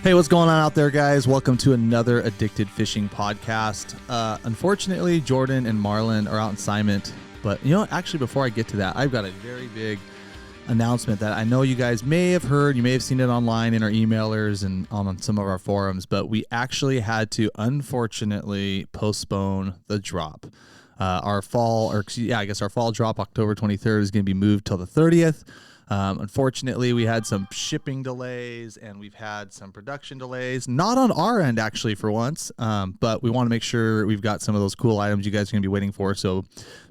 Hey, what's going on out there, guys? Welcome to another Addicted Fishing podcast. Unfortunately, Jordan and Marlon are out in assignment, but you know what? Actually, before I get to that, I've got a very big announcement that I know you guys may have heard. You may have seen it online in our emailers and on some of our forums, but we actually had to, unfortunately, postpone the drop. Our fall drop, October 23rd, is going to be moved till the 30th. Unfortunately, we had some shipping delays and we've had some production delays, not on our end actually for once, but we want to make sure we've got some of those cool items you guys are going to be waiting for. So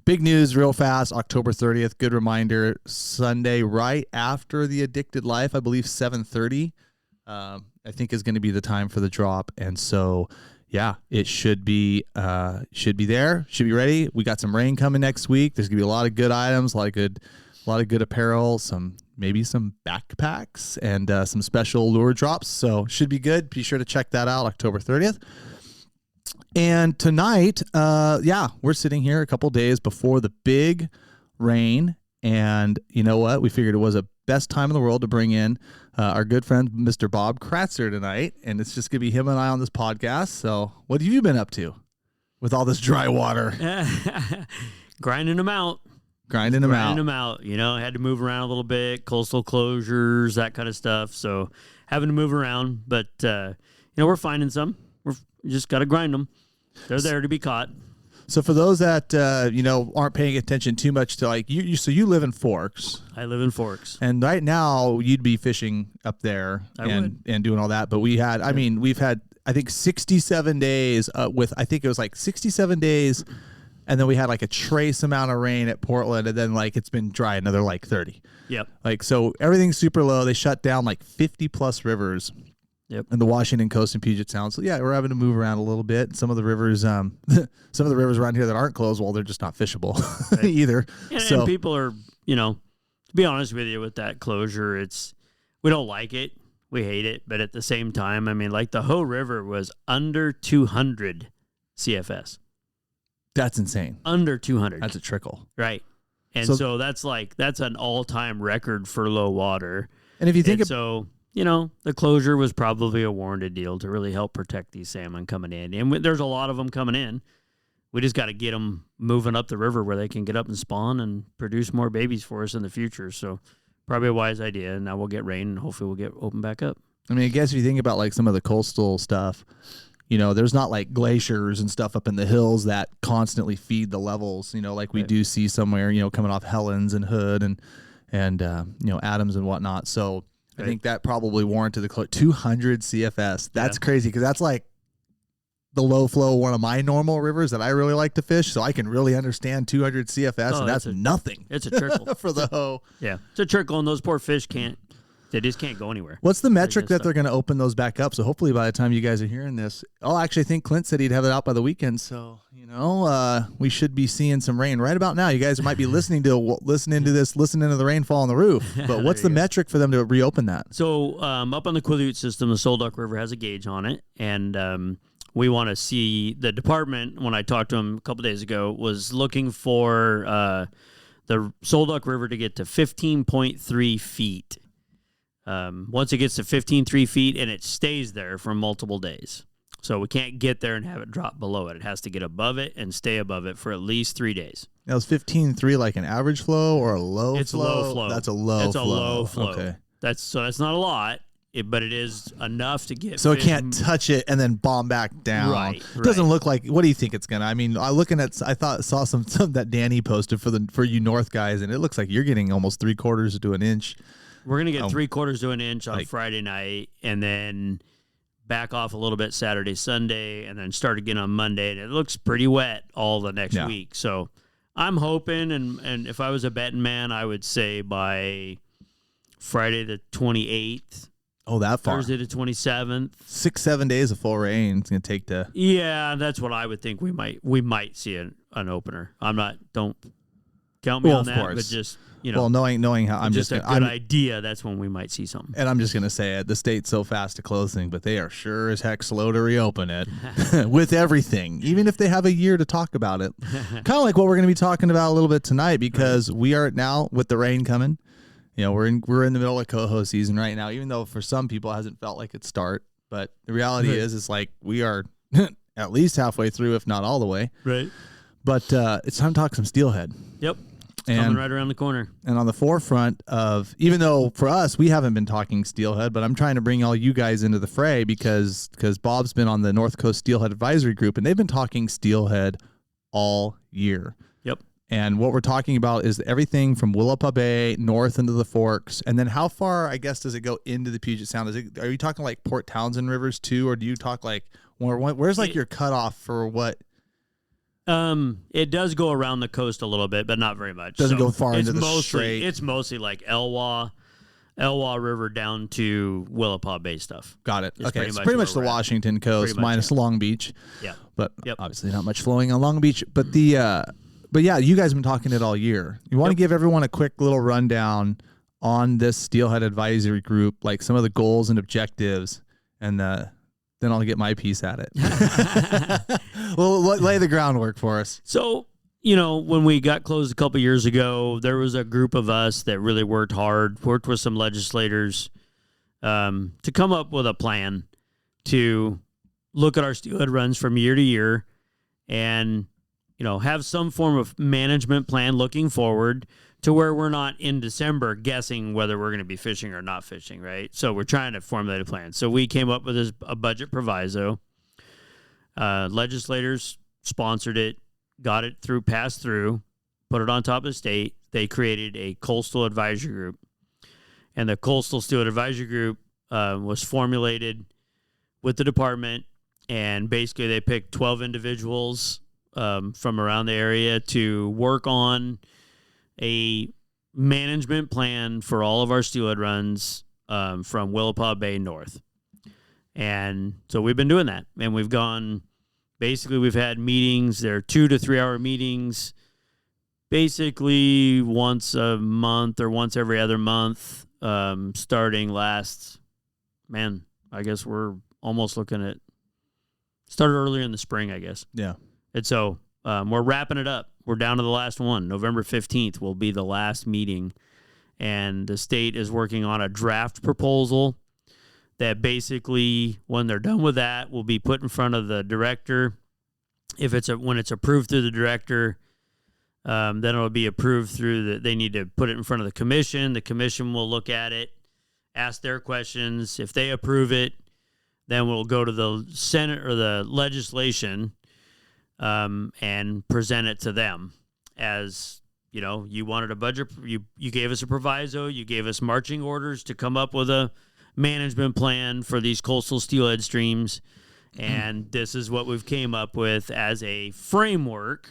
big news real fast, October 30th, good reminder, Sunday right after the Addicted Life, I believe 7:30, I think is going to be the time for the drop. And so yeah, it should be there, should be ready. We got some rain coming next week. There's gonna be a lot of good items, a lot of good apparel, maybe some backpacks, and some special lure drops. So should be good. Be sure to check that out, October 30th. And tonight, we're sitting here a couple days before the big rain. And you know what? We figured it was a best time in the world to bring in our good friend, Mr. Bob Kratzer tonight. And it's just going to be him and I on this podcast. So what have you been up to with all this dry water? Grinding them out. Grinding them out. You know, I had to move around a little bit, coastal closures, that kind of stuff. So having to move around, but we're finding some. We're just got to grind them. They're there to be caught. So for those that aren't paying attention too much to like you live in Forks. I live in Forks, and right now you'd be fishing up there and doing all that. But we've had I think 67 days I think it was like 67 days. And then we had like a trace amount of rain at Portland, and then like it's been dry another like 30. Yep. Like so everything's super low. They shut down like 50 plus rivers. Yep. In the Washington Coast and Puget Sound. So yeah, we're having to move around a little bit. Some of the rivers around here that aren't closed, well, they're just not fishable right. either. And people are, to be honest with you, with that closure, we don't like it. We hate it. But at the same time, I mean, like the Hoh River was under 200 CFS. That's insane. Under 200. That's a trickle. Right. And so that's an all-time record for low water. And if you think the closure was probably a warranted deal to really help protect these salmon coming in. And there's a lot of them coming in. We just got to get them moving up the river where they can get up and spawn and produce more babies for us in the future. So probably a wise idea. And now we'll get rain and hopefully we'll get open back up. I mean, I guess if you think about like some of the coastal stuff, there's not like glaciers and stuff up in the hills that constantly feed the levels, like we do see somewhere, coming off Helens and Hood and Adams and whatnot. So I think that probably warranted the 200 CFS. That's crazy because that's like the low flow, one of my normal rivers that I really like to fish. So I can really understand 200 CFS, and that's nothing. It's a trickle for the Hoh. Yeah, it's a trickle, and those poor fish they just can't go anywhere. What's the metric that they're going to open those back up? So hopefully by the time you guys are hearing this, actually I think Clint said he'd have it out by the weekend. So, we should be seeing some rain right about now. You guys might be listening to the rainfall on the roof. But what's the metric for them to reopen that? So up on the Quileute system, the Solduck River has a gauge on it. And we want to see the department, when I talked to them a couple days ago, was looking for the Solduck River to get to 15.3 feet. Once it gets to 15.3 feet, and it stays there for multiple days. So we can't get there and have it drop below it. It has to get above it and stay above it for at least 3 days. Now, is 15.3 like an average flow or a low flow? It's a low flow. That's a low flow. It's a low flow. Okay. That's not a lot, but it is enough to get. So it can't touch it and then bomb back down. Right. It doesn't look like. What do you think it's gonna? I mean, I saw some that Danny posted for you North guys, and it looks like you're getting almost 3/4 to an inch. We're going to get 3/4 to an inch on Friday night, and then back off a little bit Saturday, Sunday, and then start again on Monday. And it looks pretty wet all the next week. So I'm hoping, and if I was a betting man, I would say by Friday the 28th. Oh, that far. Thursday the 27th. 6-7 days of full rain it's going to take to. Yeah, that's what I would think. We might see an opener. Don't count me on that, course. But just. Knowing how I'm just a good idea, that's when we might see something. And I'm just going to say it. The state's so fast to close things, but they are sure as heck slow to reopen it with everything, even if they have a year to talk about it. Kind of like what we're going to be talking about a little bit tonight, because we are now with the rain coming. We're in the middle of coho season right now, even though for some people it hasn't felt like it start. But the reality is like we are at least halfway through, if not all the way. Right. But it's time to talk some steelhead. Yep. Coming right around the corner. And on the forefront of, even though for us, we haven't been talking steelhead, but I'm trying to bring all you guys into the fray because Bob's been on the North Coast Steelhead Advisory Group, and they've been talking steelhead all year. Yep. And what we're talking about is everything from Willapa Bay north into the Forks. And then how far, I guess, does it go into the Puget Sound? Are you talking like Port Townsend rivers too? Or do you talk like, where's like your cutoff for what? It does go around the coast a little bit, but not very much. Doesn't go far into the strait. It's mostly like Elwha River down to Willapa Bay stuff. Got it. Okay, it's pretty much the Washington coast minus Long Beach. Yeah, but obviously not much flowing on Long Beach. But but yeah, you guys have been talking it all year. You want to give everyone a quick little rundown on this Steelhead Advisory Group, like some of the goals and objectives, and then I'll get my piece at it. Well, lay the groundwork for us. So, when we got closed a couple years ago, there was a group of us that really worked with some legislators to come up with a plan to look at our steelhead runs from year to year and, have some form of management plan looking forward to where we're not in December guessing whether we're going to be fishing or not fishing, right? So we're trying to formulate a plan. So we came up with a budget proviso. Legislators sponsored it, got it passed through, put it on top of the state. They created a coastal advisory group. And the coastal steelhead advisory group was formulated with the department. And basically they picked 12 individuals from around the area to work on a management plan for all of our steelhead runs from Willapa Bay north. And so we've been doing that. And we've had meetings. They're 2 to 3 hour meetings, basically once a month or once every other month, starting I guess we're almost looking at, started earlier in the spring, I guess. Yeah. And so we're wrapping it up. We're down to the last one. November 15th will be the last meeting. And the state is working on a draft proposal that basically, when they're done with that, will be put in front of the director. When it's approved through the director, then it'll be approved they need to put it in front of the commission. The commission will look at it, ask their questions. If they approve it, then we'll go to the Senate or the legislation and present it to them as, you wanted a budget. You gave us a proviso. You gave us marching orders to come up with a management plan for these coastal steelhead streams. And this is what we've came up with as a framework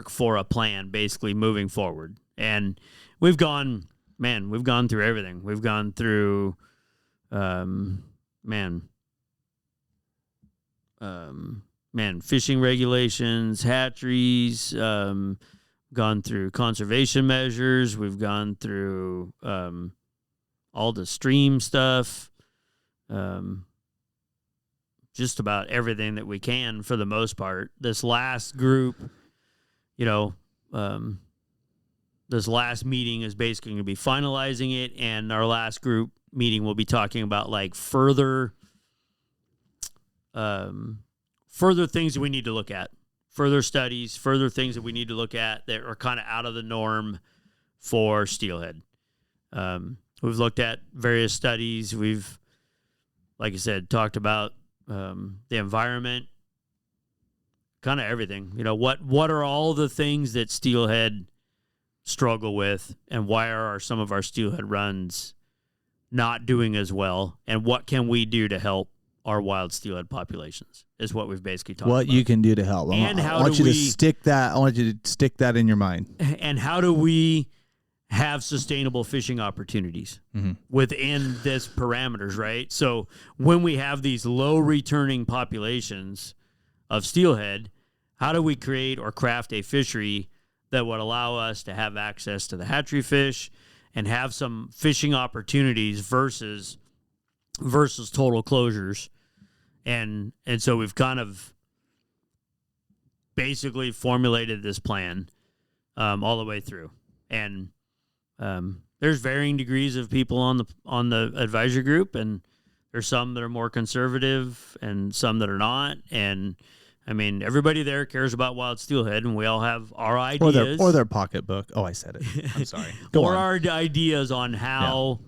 for a plan, basically moving forward. And we've gone through everything. We've gone through, fishing regulations, hatcheries, gone through conservation measures. We've gone through all the stream stuff, just about everything that we can for the most part. This last group, this last meeting is basically going to be finalizing it, and our last group meeting will be talking about like further things that we need to look at, further studies, further things that we need to look at that are kind of out of the norm for steelhead. We've looked at various studies. We've, like I said, talked about the environment, kind of everything. What are all the things that steelhead struggle with, and why are some of our steelhead runs not doing as well, and what can we do to help our wild steelhead populations is what we've basically talked about. What you can do to help. And I want you to stick that in your mind. And how do we have sustainable fishing opportunities within this parameters, right? So when we have these low returning populations of steelhead, how do we create or craft a fishery that would allow us to have access to the hatchery fish and have some fishing opportunities versus total closures? And so we've kind of basically formulated this plan all the way through. And there's varying degrees of people on the advisory group, and There's some that are more conservative and some that are not. And I mean, everybody there cares about wild steelhead, and we all have our ideas. Or their pocketbook. Oh, I said it. I'm sorry. Go on. Our ideas on how,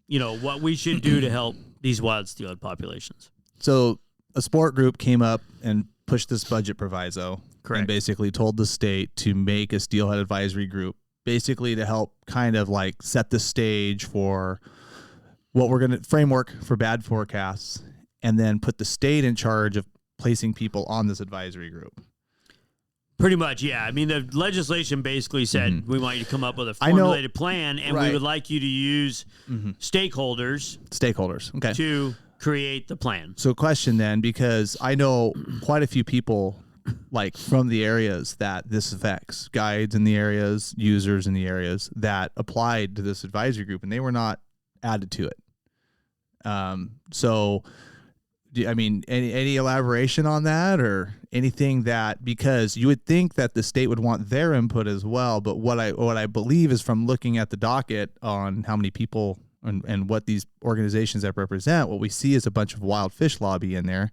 what we should do to help these wild steelhead populations. So a sport group came up and pushed this budget proviso. Correct. And basically told the state to make a steelhead advisory group, basically to help kind of like set the stage for what we're going to framework for bad forecasts, and then put the state in charge of placing people on this advisory group. Pretty much, yeah. I mean, the legislation basically said we want you to come up with a formulated plan, and we would like you to use stakeholders. Okay. To create the plan. So question then, because I know quite a few people like from the areas that this affects, guides in the areas, users in the areas that applied to this advisory group, and they were not added to it. So, any elaboration on that, or anything that, because you would think that the state would want their input as well, but what I believe is from looking at the docket on how many people and what these organizations that represent, what we see is a bunch of wild fish lobby in there.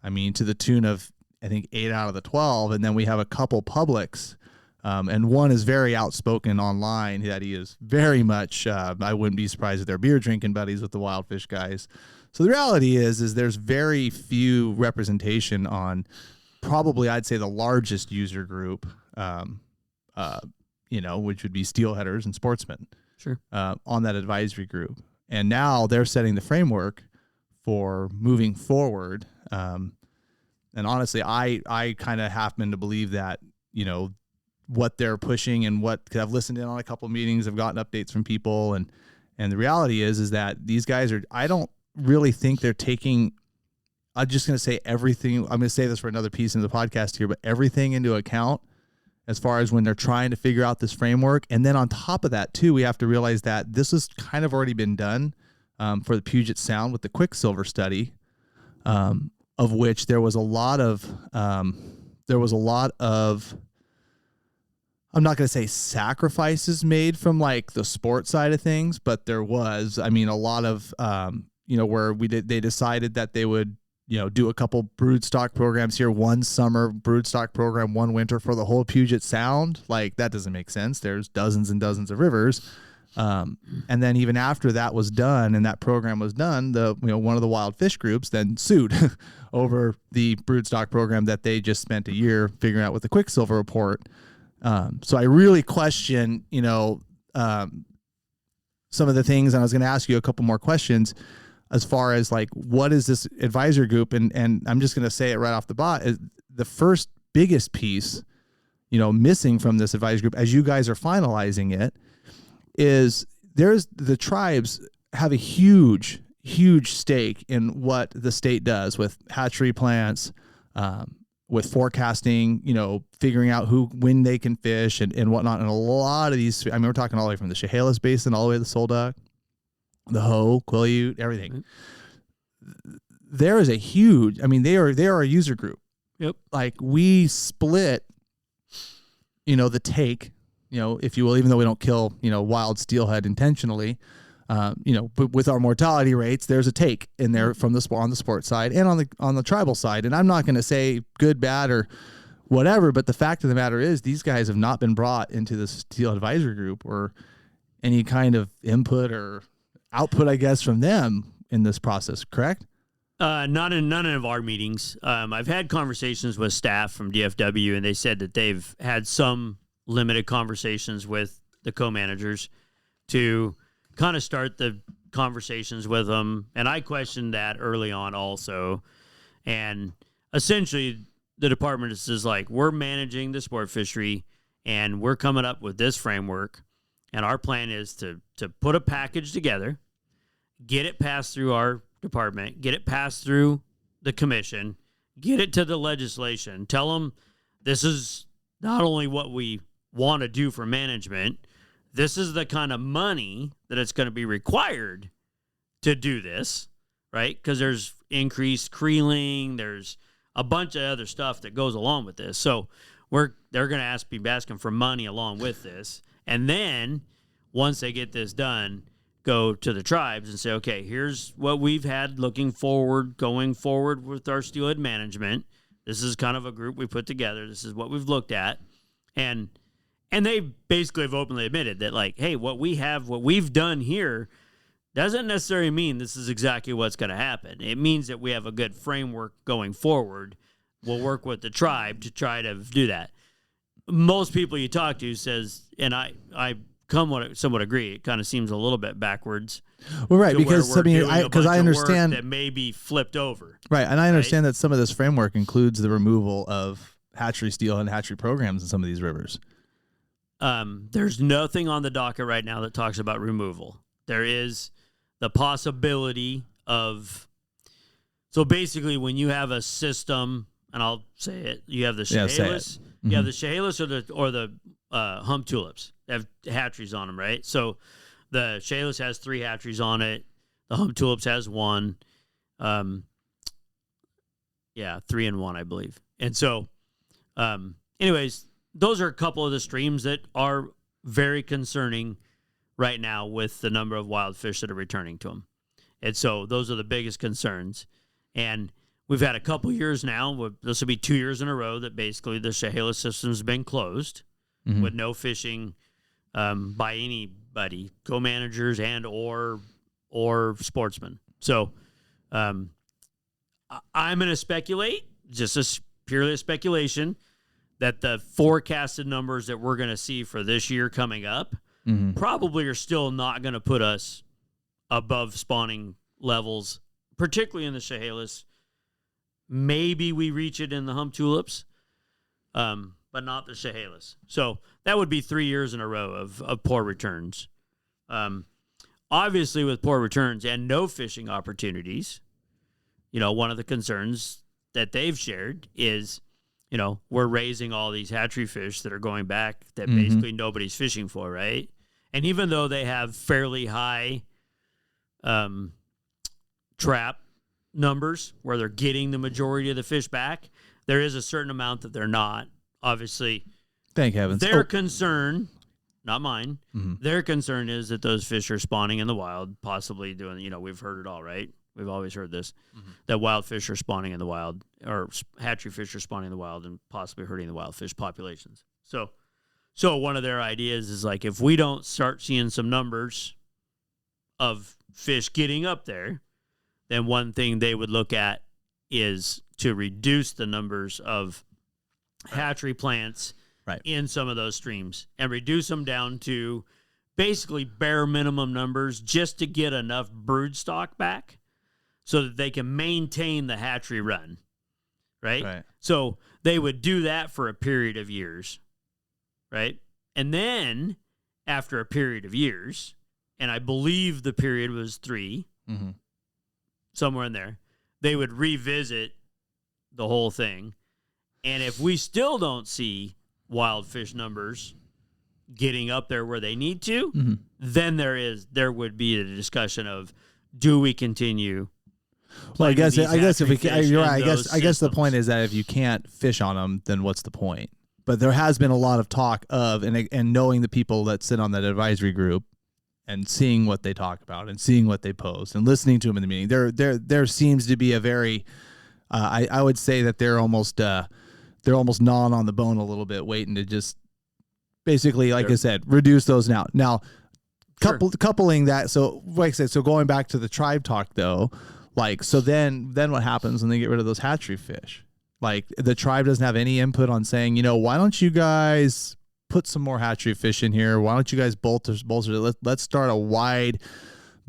I mean, to the tune of, I think 8 out of the 12, and then we have a couple publics, and one is very outspoken online that he is very much, I wouldn't be surprised if they're beer drinking buddies with the wild fish guys. So the reality is there's very few representation on probably, I'd say, the largest user group, which would be steelheaders and sportsmen. Sure. On that advisory group. And now they're setting the framework for moving forward. And honestly, I kind of happen to believe that, what they're pushing and cause I've listened in on a couple of meetings, I've gotten updates from people, and the reality is that these guys I don't really think they're taking, I'm just going to say everything, I'm going to say this for another piece in the podcast here, but everything into account as far as when they're trying to figure out this framework. And then on top of that too, we have to realize that this has kind of already been done for the Puget Sound with the Quicksilver study, of which there was a lot of, I'm not going to say sacrifices made from like the sport side of things, but there was, a lot of, where they decided that they would, do a couple broodstock programs here, one summer broodstock program, one winter for the whole Puget Sound. Like, that doesn't make sense. There's dozens and dozens of rivers. And then even after that was done and that program was done, one of the wild fish groups then sued over the broodstock program that they just spent a year figuring out with the Quicksilver report. So I really question, some of the things, and I was going to ask you a couple more questions as far as like, what is this advisory group? And I'm just going to say it right off the bat, is the first biggest piece, missing from this advisory group as you guys are finalizing it, is the tribes have a huge stake in what the state does with hatchery plants, with forecasting, figuring out when they can fish and whatnot. And a lot of these, we're talking all the way from the Chehalis Basin all the way to the Solduck, the Hoh, Quileute, everything. There is a huge, they are a user group. Yep. Like, we split, the take, if you will, even though we don't kill, wild steelhead intentionally, but with our mortality rates, there's a take in there from on the sports side and on the tribal side. And I'm not going to say good, bad, or whatever, but the fact of the matter is these guys have not been brought into the Steelhead Advisory Group or any kind of input or output, I guess, from them in this process, correct? Not in none of our meetings. I've had conversations with staff from DFW, and they said that they've had some limited conversations with the co-managers to kind of start the conversations with them. And I questioned that early on also. And essentially, the department is like, we're managing the sport fishery, and we're coming up with this framework. And our plan is to put a package together, get it passed through our department, get it passed through the commission, get it to the legislation, tell them this is not only what we want to do for management, this is the kind of money that it's going to be required to do this, right? Because there's increased creeling, there's a bunch of other stuff that goes along with this. So they're going to be asking for money along with this. And then once they get this done, go to the tribes and say, okay, here's what we've had going forward with our steelhead management. This is kind of a group we put together. This is what we've looked at. And they basically have openly admitted that, like, hey, what we've done here doesn't necessarily mean this is exactly what's going to happen. It means that we have a good framework going forward. We'll work with the tribe to try to do that. Most people you talk to says, and I somewhat agree, it kind of seems a little bit backwards. Well, right, because I understand that may be flipped over. Right, and I understand that some of this framework includes the removal of hatchery steelhead and hatchery programs in some of these rivers. There's nothing on the docket right now that talks about removal. There is the possibility of, so basically when you have a system, and I'll say it, you have the Chehalis, you have the Chehalis or the hump tulips. They have hatcheries on them, right? So the Chehalis has 3 hatcheries on it. The hump tulips has 1. 3 and 1, I believe. And so, anyways, those are a couple of the streams that are very concerning right now with the number of wild fish that are returning to them. And so those are the biggest concerns. And we've had a couple years now, this will be 2 years in a row, that basically the Chehalis system has been closed with no fishing by anybody, co-managers and or sportsmen. So I'm going to speculate, just purely a speculation, that the forecasted numbers that we're going to see for this year coming up probably are still not going to put us above spawning levels, particularly in the Chehalis. Maybe we reach it in the hump tulips, but not the Chehalis. So that would be 3 years in a row of poor returns. Obviously, with poor returns and no fishing opportunities, one of the concerns that they've shared is, we're raising all these hatchery fish that are going back that basically nobody's fishing for, right? And even though they have fairly high trap numbers where they're getting the majority of the fish back, there is a certain amount that they're not. Obviously, thank heavens. Their concern, not mine, their concern is that those fish are spawning in the wild, possibly doing, we've heard it all, right? We've always heard this, that wild fish are spawning in the wild, or hatchery fish are spawning in the wild and possibly hurting the wild fish populations. So one of their ideas is, like, if we don't start seeing some numbers of fish getting up there, then one thing they would look at is to reduce the numbers of hatchery plants in some of those streams and reduce them down to basically bare minimum numbers just to get enough brood stock back so that they can maintain the hatchery run, right? So they would do that for a period of years, right? And then after a period of years, and I believe the period was 3, somewhere in there, they would revisit the whole thing. And if we still don't see wild fish numbers getting up there where they need to, then there would be a discussion of, do we continue? Well, I guess if we can, you're right. I guess the point is that if you can't fish on them, then what's the point? But there has been a lot of talk of, and knowing the people that sit on that advisory group and seeing what they talk about and seeing what they post and listening to them in the meeting, there seems to be a very, I would say that they're almost gnawing on the bone a little bit, waiting to just basically, like I said, reduce those now. Now, coupling that, so like I said, so going back to the tribe talk though, like, so then what happens when they get rid of those hatchery fish? Like, the tribe doesn't have any input on saying, why don't you guys put some more hatchery fish in here? Why don't you guys bolster it? Let's start a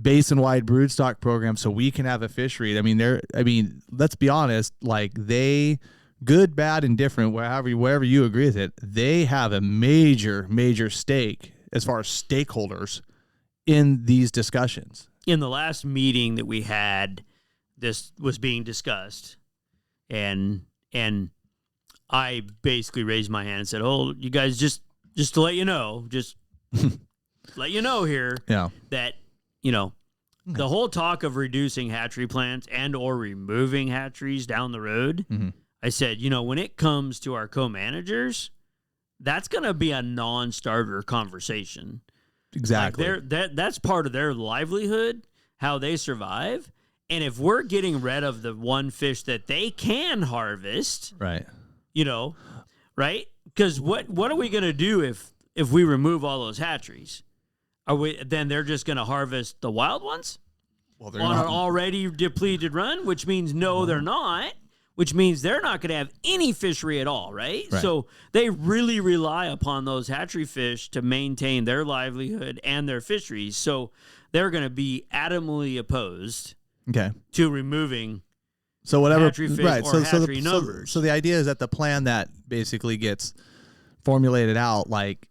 basin-wide broodstock program so we can have a fishery. Let's be honest, like, they, good, bad, and different, wherever you agree with it, they have a major stake as far as stakeholders in these discussions. In the last meeting that we had, this was being discussed, and I basically raised my hand and said, "Oh, you guys, just to let you know, just let you know here, that the whole talk of reducing hatchery plants and or removing hatcheries down the road." I said, when it comes to our co-managers, that's going to be a non-starter conversation. Exactly. Like that's part of their livelihood, how they survive. And if we're getting rid of the one fish that they can harvest, right? Right? Because what are we going to do if we remove all those hatcheries? Then they're just going to harvest the wild ones on an already depleted run, which means they're not. Which means they're not going to have any fishery at all, right? So they really rely upon those hatchery fish to maintain their livelihood and their fisheries. So they're going to be adamantly opposed to removing hatchery fish or hatchery numbers. So the idea is that the plan that basically gets formulated out, like,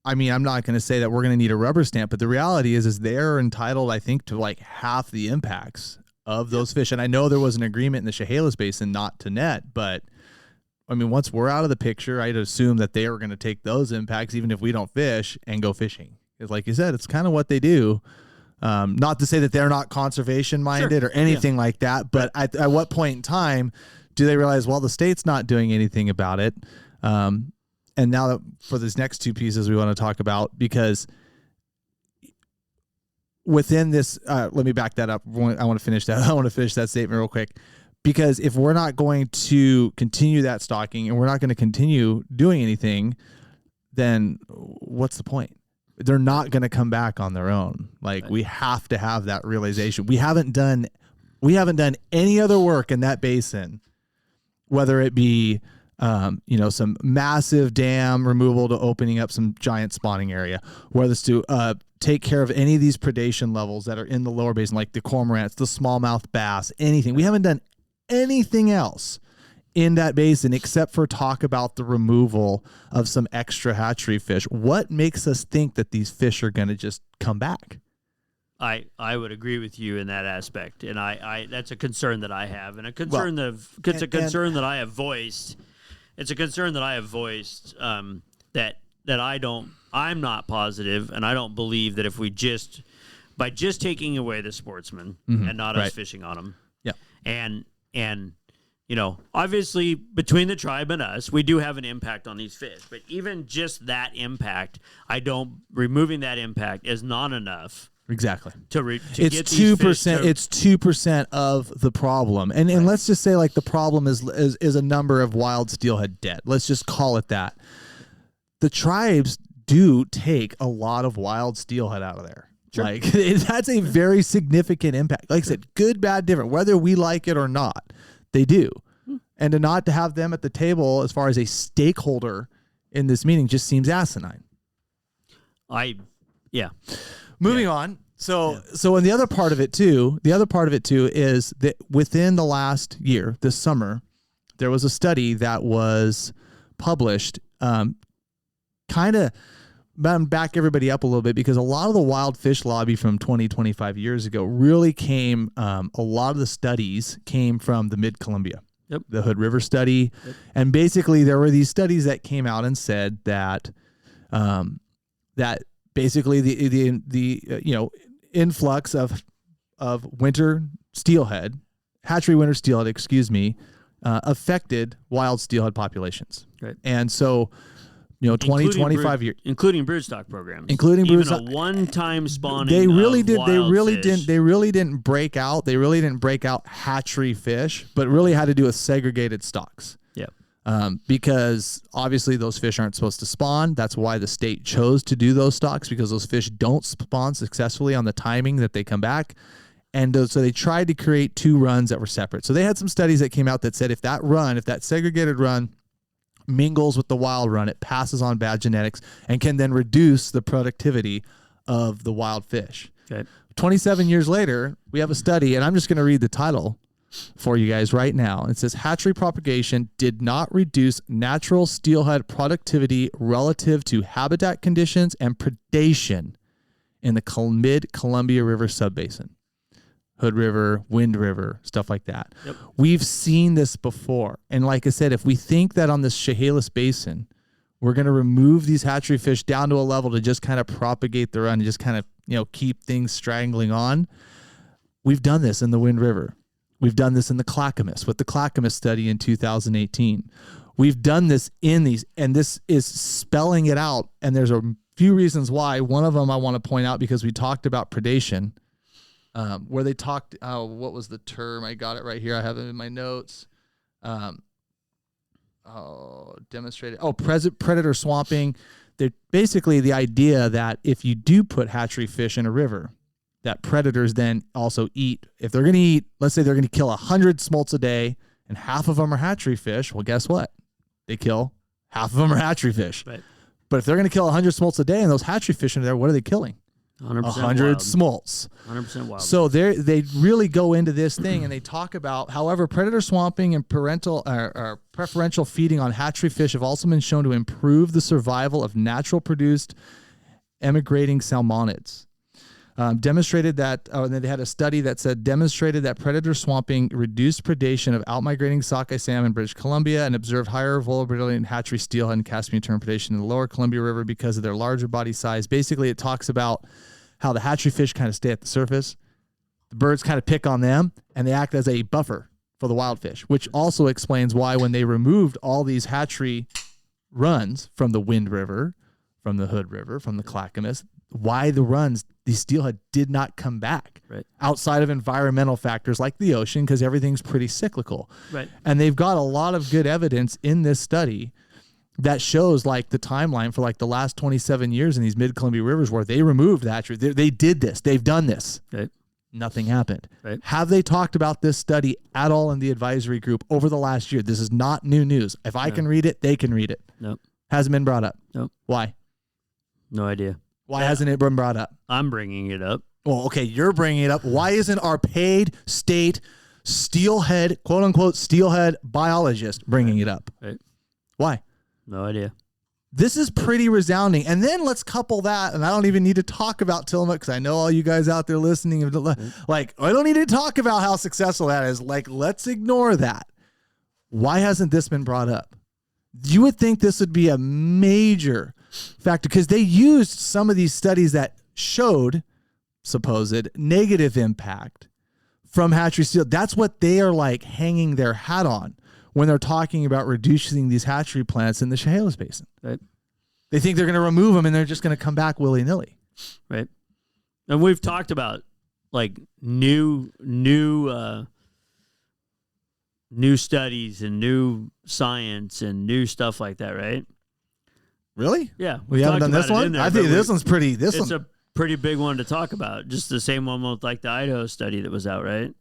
I mean, I'm not going to say that we're going to need a rubber stamp, but the reality is they're entitled, I think, to like half the impacts of those fish. And I know there was an agreement in the Chehalis Basin not to net, but I mean, once we're out of the picture, I'd assume that they are going to take those impacts, even if we don't fish, and go fishing. Because like you said, it's kind of what they do. Not to say that they're not conservation minded or anything like that, but at what point in time do they realize, well, the state's not doing anything about it? And now that for these next two pieces we want to talk about, because within this, let me back that up. I want to finish that. I want to finish that statement real quick, because if we're not going to continue that stocking and we're not going to continue doing anything, then what's the point? They're not going to come back on their own. Like, we have to have that realization. We haven't done any other work in that basin, whether it be some massive dam removal to opening up some giant spawning area, whether it's to take care of any of these predation levels that are in the lower basin, like the cormorants, the smallmouth bass, anything. We haven't done anything else in that basin except for talk about the removal of some extra hatchery fish. What makes us think that these fish are going to just come back? I would agree with you in that aspect, and I that's a concern that I have, and a concern that I have voiced. It's a concern that I have voiced that I'm not positive, and I don't believe that if we by taking away the sportsmen and not us fishing on them, and obviously between the tribe and us, we do have an impact on these fish, but even just that impact, removing that impact is not enough. Exactly. It's 2%. It's 2% of the problem, and let's just say like the problem is a number of wild steelhead dead. Let's just call it that. The tribes do take a lot of wild steelhead out of there. Sure. Like that's a very significant impact. Like I said, good, bad, different, whether we like it or not, they do. And to have them at the table as far as a stakeholder in this meeting just seems asinine. Moving on. So and the other part of it too is that within the last year, this summer, there was a study that was published, kind of back everybody up a little bit, because a lot of the wild fish lobby from 25 years ago really came, a lot of the studies came from the Mid-Columbia, the Hood River study. Yep. And basically there were these studies that came out and said that, that basically the influx of winter steelhead, hatchery winter steelhead, affected wild steelhead populations. Right. And so, 25 years, including broodstock programs, even a one-time spawning. They really didn't break out. They really didn't break out hatchery fish, but really had to do with segregated stocks. Yeah. Because obviously those fish aren't supposed to spawn. That's why the state chose to do those stocks, because those fish don't spawn successfully on the timing that they come back. And so they tried to create two runs that were separate. So they had some studies that came out that said if that segregated run mingles with the wild run, it passes on bad genetics and can then reduce the productivity of the wild fish. Okay. 27 years later, we have a study, and I'm just going to read the title for you guys right now. It says, hatchery propagation did not reduce natural steelhead productivity relative to habitat conditions and predation in the mid-Columbia River subbasin. Hood River, Wind River, stuff like that. Yep. We've seen this before. And like I said, if we think that on this Chehalis Basin, we're going to remove these hatchery fish down to a level to just kind of propagate the run and just kind of, keep things strangling on. We've done this in the Wind River. We've done this in the Clackamas with the Clackamas study in 2018. We've done this in these, and this is spelling it out. And there's a few reasons why. One of them I want to point out because we talked about predation, where they talked, what was the term? I got it right here. I have it in my notes. Demonstrated. Predator swamping. They're basically the idea that if you do put hatchery fish in a river, that predators then also eat. If they're going to eat, let's say they're going to kill 100 smolts a day and half of them are hatchery fish, well, guess what? They kill half of them are hatchery fish. Right. But if they're going to kill 100 smolts a day and those hatchery fish in there, what are they killing? 100% 100 wild. smolts. 100% wild. So they really go into this thing and they talk about, however, predator swamping and preferential feeding on hatchery fish have also been shown to improve the survival of natural produced emigrating salmonids. Demonstrated that, and then they had a study that demonstrated that predator swamping reduced predation of outmigrating sockeye salmon in British Columbia and observed higher vulnerability in hatchery steelhead and Caspian tern predation in the lower Columbia River because of their larger body size. Basically, it talks about how the hatchery fish kind of stay at the surface. The birds kind of pick on them, and they act as a buffer for the wild fish, which also explains why when they removed all these hatchery runs from the Wind River, from the Hood River, from the Clackamas, why the runs, these steelhead did not come back outside of environmental factors like the ocean, because everything's pretty cyclical. Right. And they've got a lot of good evidence in this study that shows like the timeline for like the last 27 years in these mid-Columbia rivers where they removed the hatchery. They did this. They've done this. Right. Nothing happened. Right. Have they talked about this study at all in the advisory group over the last year? This is not new news. If I can read it, they can read it. Nope. Hasn't been brought up. Nope. Why? No idea. Why hasn't it been brought up? I'm bringing it up. Well, okay, you're bringing it up. Why isn't our paid state steelhead, quote unquote, steelhead biologist bringing it up? Right. Why? No idea. This is pretty resounding. And then let's couple that, and I don't even need to talk about Tillamook because I know all you guys out there listening, like, I don't need to talk about how successful that is. Like, let's ignore that. Why hasn't this been brought up? You would think this would be a major factor because they used some of these studies that showed supposed negative impact from hatchery steel. That's what they are like hanging their hat on when they're talking about reducing these hatchery plants in the Chehalis Basin. Right. They think they're going to remove them and they're just going to come back willy-nilly. Right. And we've talked about like new studies and new science and new stuff like that, right? Really? Yeah. We haven't done this one? I think this one's pretty... It's a pretty big one to talk about. Just the same one with like the Idaho study that was out, right?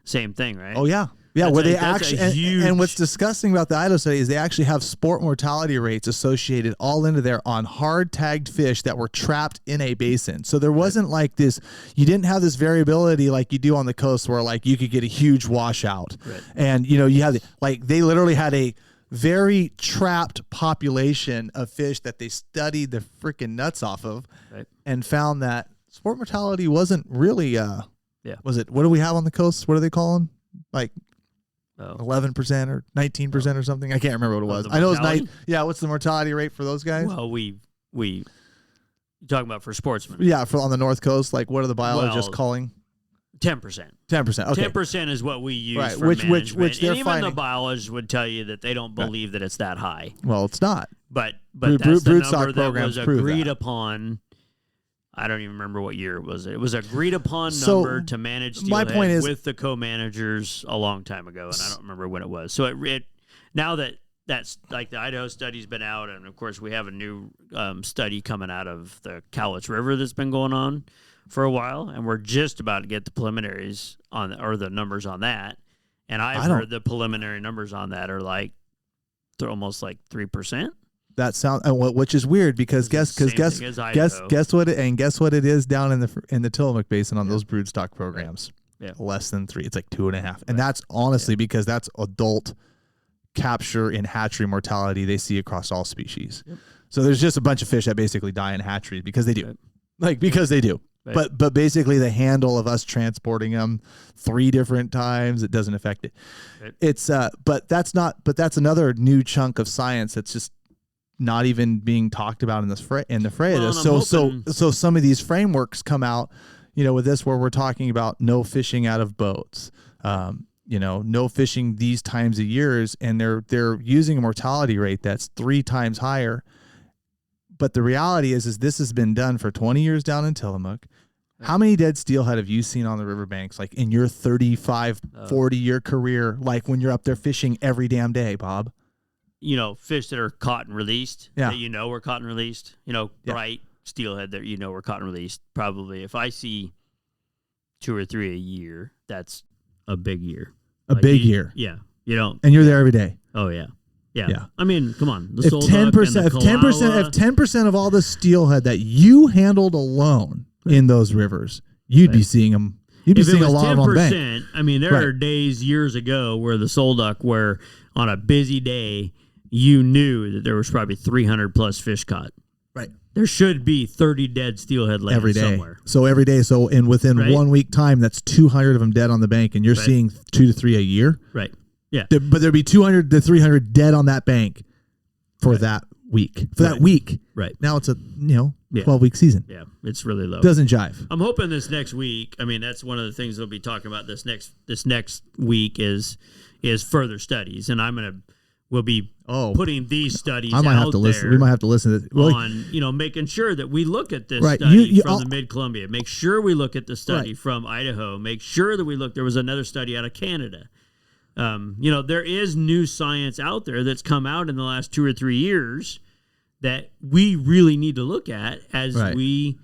Same thing, right? Oh, yeah. Yeah, That's where a- they that's a actually... huge- And what's disgusting about the Idaho study is they actually have sport mortality rates associated all into there on hard-tagged fish that were trapped in a basin. So there wasn't like this... You didn't have this variability like you do on the coast where like you could get a huge washout. Right. And, you know, you have... Like, they literally had a very trapped population of fish that they studied the freaking nuts off of, Right. and found that sport mortality wasn't really was it, what do we have on the coast, what do they call them, like 11% or 19% or something? I can't remember what it was. I know it's what's the mortality rate for those guys? Well, we you're talking about for sportsmen. Yeah, for on the North Coast, like what are the biologists calling? 10%. 10%. Okay. 10% is what we use Right, for which management. they're and even finding. the biologists would tell you that they don't believe that it's that high. Well, it's not. But Brood- that's the broodstock number that programs was prove agreed that. upon. I don't even remember what year it was. It was agreed upon So, number to manage my Steelhead point is- with the co-managers a long time ago, and I don't remember when it was. So it now that's like the Idaho study's been out, and of course we have a new study coming out of the Cowlitz River that's been going on for a while, and we're just about to get the preliminaries or the numbers on that. And I've heard the preliminary numbers on that are like they're almost like 3%. That sound, which is weird because guess what it is down in the Tillamook Basin on those broodstock programs. Yeah, less than 3. It's like 2.5, and that's honestly because that's adult capture in hatchery mortality they see across all species. Yep. So there's just a bunch of fish that basically die in hatcheries because they do, because they do. Right. But basically the handle of us transporting them 3 different times, it doesn't affect it. Right. It's but that's another new chunk of science that's just not even being talked about in the fray of this. So some of these frameworks come out, you know, with this where we're talking about no fishing out of boats, you know, no fishing these times of years, and they're using a mortality rate that's 3 times higher. But the reality is this has been done for 20 years down in Tillamook. How many dead steelhead have you seen on the riverbanks, like in your 35, 40-year career, like when you're up there fishing every damn day, Bob? Fish that are caught and released, yeah. that were caught and released, bright steelhead that were caught and released. Probably if I see 2 or 3 a year, that's a big year. A big year. Yeah. And you're there every day. Oh, yeah. Yeah. I mean, come on. If 10% of all the steelhead that you handled alone in those rivers, you'd be seeing them. You'd be seeing a lot of them on the bank. I mean, there are days years ago where the soul duck, where on a busy day, you knew that there was probably 300 plus fish caught. Right. There should be 30 dead steelhead laying every day. Somewhere. So every day. So within 1 week time, that's 200 of them dead on the bank, and you're seeing 2 to 3 a year. Right. Yeah. But there'd be 200 to 300 dead on that bank for that week. That week. Right. Now it's a 12-week season. Yeah. It's really low. Doesn't jive. I'm hoping this next week. I mean, that's one of the things we'll be talking about this next week is further studies, and we'll be putting these studies. I might have to listen. We might have to listen to on making sure that we look at this right. study from the Mid-Columbia. Make sure we look at the study from Idaho. Make sure that we look. There was another study out of Canada. There is new science out there that's come out in the last 2 or 3 years that we really need to look at as we,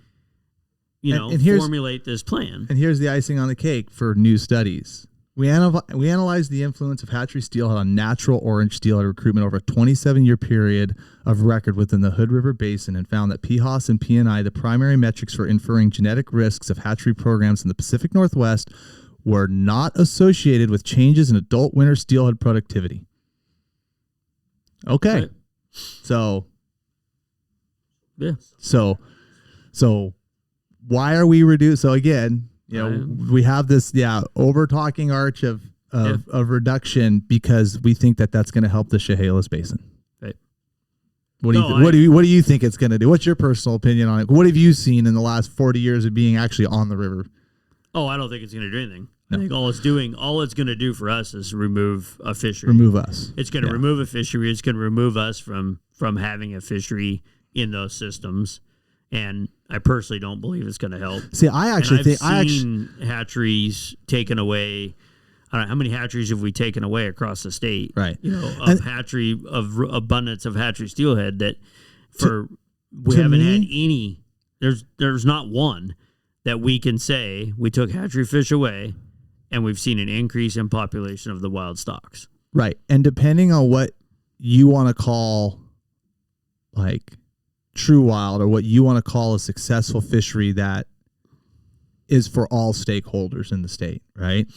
formulate this plan. And here's the icing on the cake for new studies. We analyzed the influence of hatchery steelhead on natural orange steelhead recruitment over a 27-year period of record within the Hood River Basin and found that PHOS and PNI, the primary metrics for inferring genetic risks of hatchery programs in the Pacific Northwest, were not associated with changes in adult winter steelhead productivity. Okay. Right. So why are we reduced? So again, we have this over talking arch of reduction because we think that that's going to help the Chehalis Basin. Right. What do you think it's going to do? What's your personal opinion on it? What have you seen in the last 40 years of being actually on the river? Oh, I don't think it's going to do anything. No. I think all it's going to do for us is remove a fishery. Remove us. It's going to remove a fishery. It's going to remove us from having a fishery in those systems. And I personally don't believe it's going to help. See, I've seen hatcheries taken away. I don't know, how many hatcheries have we taken away across the state? Right. Of abundance of hatchery steelhead that we haven't had any. There's not one that we can say we took hatchery fish away and we've seen an increase in population of the wild stocks. Right. And depending on what you want to call like true wild or what you want to call a successful fishery that is for all stakeholders in the state, right?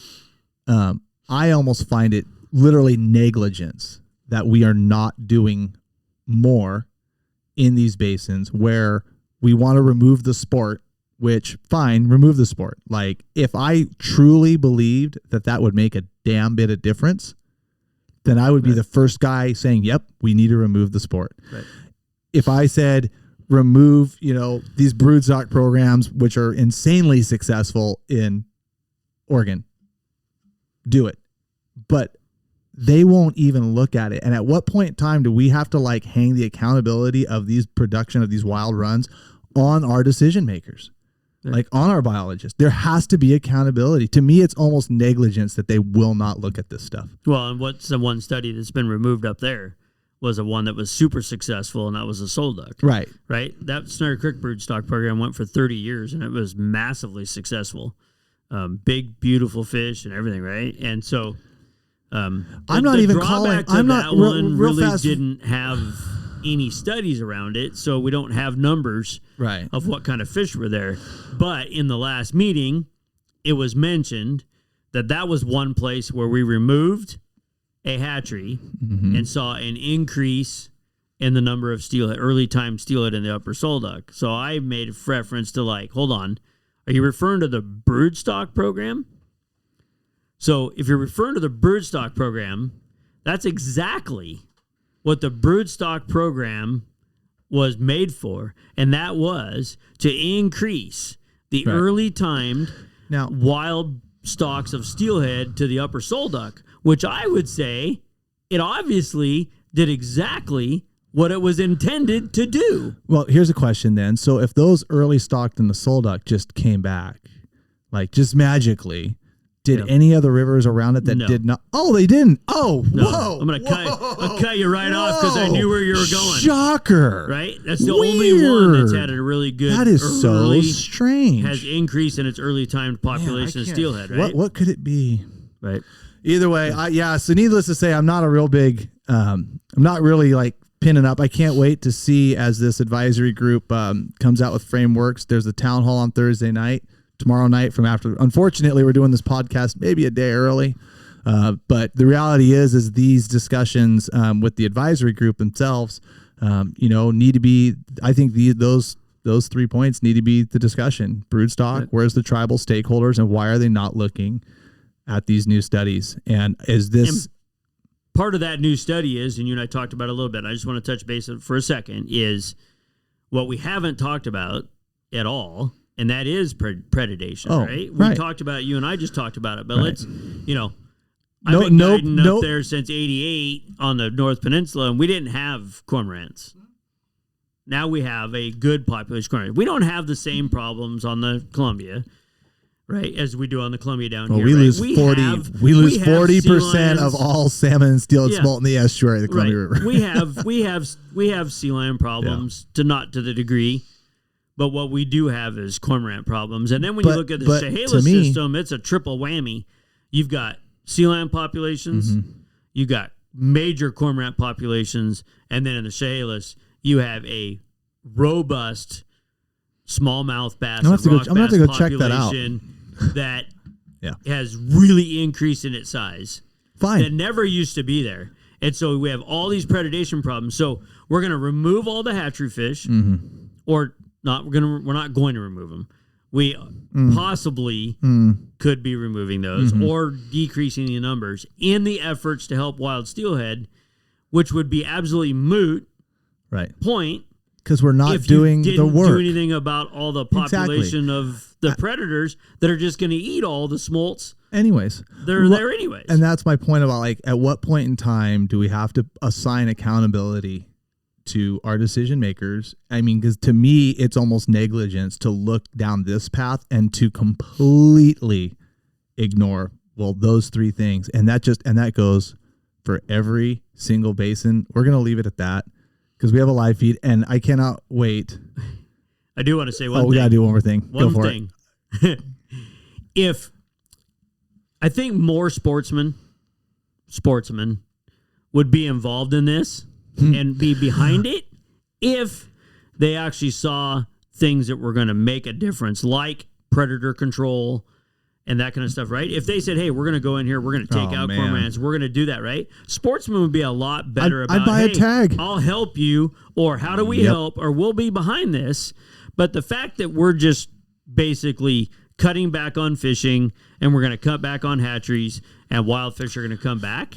I almost find it literally negligence that we are not doing more in these basins where we want to remove the sport. Which, fine, remove the sport. Like, if I truly believed that would make a damn bit of difference, then I would be the first guy saying, yep, we need to remove the sport. Right. If I said remove, these broodstock programs, which are insanely successful in Oregon, do it. But they won't even look at it. And at what point in time do we have to hang the accountability of these production of these wild runs on our decision makers? On our biologists, there has to be accountability. To me, it's almost negligence that they will not look at this stuff. Well, and what's the one study that's been removed up there was the one that was super successful, and that was a soul duck. Right. That Snyder Creek broodstock program went for 30 years, and it was massively successful. Big, beautiful fish and everything, right? And so, I'm not even calling. I'm not real fast. Didn't have any studies around it, so we don't have numbers of what kind of fish were there. But in the last meeting, it was mentioned that was one place where we removed a hatchery and saw an increase in the number of steelhead, early time steelhead in the upper soul duck. So I made a reference to hold on, are you referring to the broodstock program? So if you're referring to the broodstock program, that's exactly what the broodstock program was made for, and that was to increase the early timed wild stocks of steelhead to the upper soul duck, which I would say it obviously did exactly what it was intended to do. Well, here's a question then. So if those early stocked in the sole duck just came back, like just magically, did any other rivers around it that did not? Oh, they didn't. Oh, No. whoa. I'm going to cut you right off because I knew where you were going. Shocker. Right? That's the only one that's had a really good. That is so strange. Has increased in its early timed population of steelhead, right? What could it be? Right. Either way, so needless to say, I'm not a real big, I'm not really like pinning up. I can't wait to see as this advisory group comes out with frameworks. There's a town hall on Thursday night, tomorrow night from after. Unfortunately, we're doing this podcast maybe a day early. But the reality is these discussions with the advisory group themselves, need to be, I think those 3 points need to be the discussion. Broodstock, right. Where's the tribal stakeholders and why are they not looking at these new studies? And is this... And part of that new study is, and you and I talked about it a little bit, I just want to touch base for a second, is what we haven't talked about at all, and that is predation, right? We talked about, you and I just talked about it, but let's, I've been guiding up there since 88 on the North Peninsula, and we didn't have cormorants. Now we have a good population of cormorants. We don't have the same problems on the Columbia, right, as we do on the Columbia down here. We lose 40% of all salmon and steelhead smolt in the estuary of the Columbia River. we have sea lion problems not to the degree, but what we do have is cormorant problems. And then when you look at the Chehalis system, it's a triple whammy. You've got sea lion populations, you've got major cormorant populations, and then in the Chehalis, you have a robust smallmouth bass and rock bass population check that out. That has really increased in its size. Fine. That never used to be there. And so we have all these predation problems. So we're going to remove all the hatchery fish, or not. We're not going to remove them. We possibly could be removing those or decreasing the numbers in the efforts to help wild steelhead, which would be absolutely moot. Right. Point. Because we're not doing the work. Do anything about all the population of the predators that are just going to eat all the smolts. Anyways. They're there anyways. And that's my point about, like, at what point in time do we have to assign accountability to our decision makers? I mean, because to me, it's almost negligence to look down this path and to completely ignore, those three things. And that goes for every single basin. We're going to leave it at that. Because we have a live feed, and I cannot wait. I do want to say one thing. We got to do one more thing. Go for it. If I think more sportsmen would be involved in this and be behind it if they actually saw things that were going to make a difference, like predator control and that kind of stuff, right? If they said, hey, we're going to go in here, we're going to take out cormorants, we're going to do that, right? Sportsmen would be a lot better about, I'd buy a tag. I'll help you, or how do we help, or we'll be behind this. But the fact that we're just basically cutting back on fishing and we're going to cut back on hatcheries and wild fish are going to come back,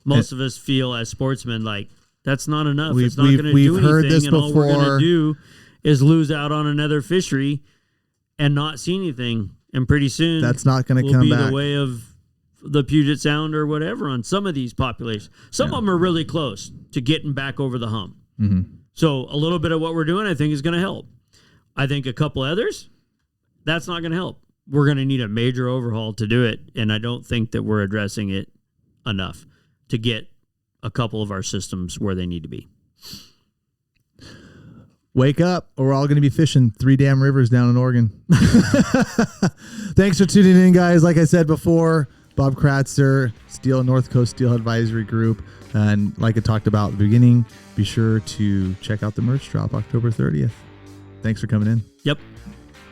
most of us feel as sportsmen like that's not enough. It's not going to do anything, and all we're going to do is lose out on another fishery and not see anything. And pretty soon, that's not going to come back. Will be the way of the Puget Sound or whatever on some of these populations. Some of them are really close to getting back over the hump. So a little bit of what we're doing, I think, is going to help. I think a couple others, that's not going to help. We're going to need a major overhaul to do it, and I don't think that we're addressing it enough to get a couple of our systems where they need to be. Wake up, or we're all going to be fishing 3 damn rivers down in Oregon. Thanks for tuning in, guys. Like I said before, Bob Kratzer, North Coast Steelhead Advisory Group. And like I talked about at the beginning, be sure to check out the merch drop October 30th. Thanks for coming in. Yep.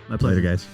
My pleasure. Later, guys.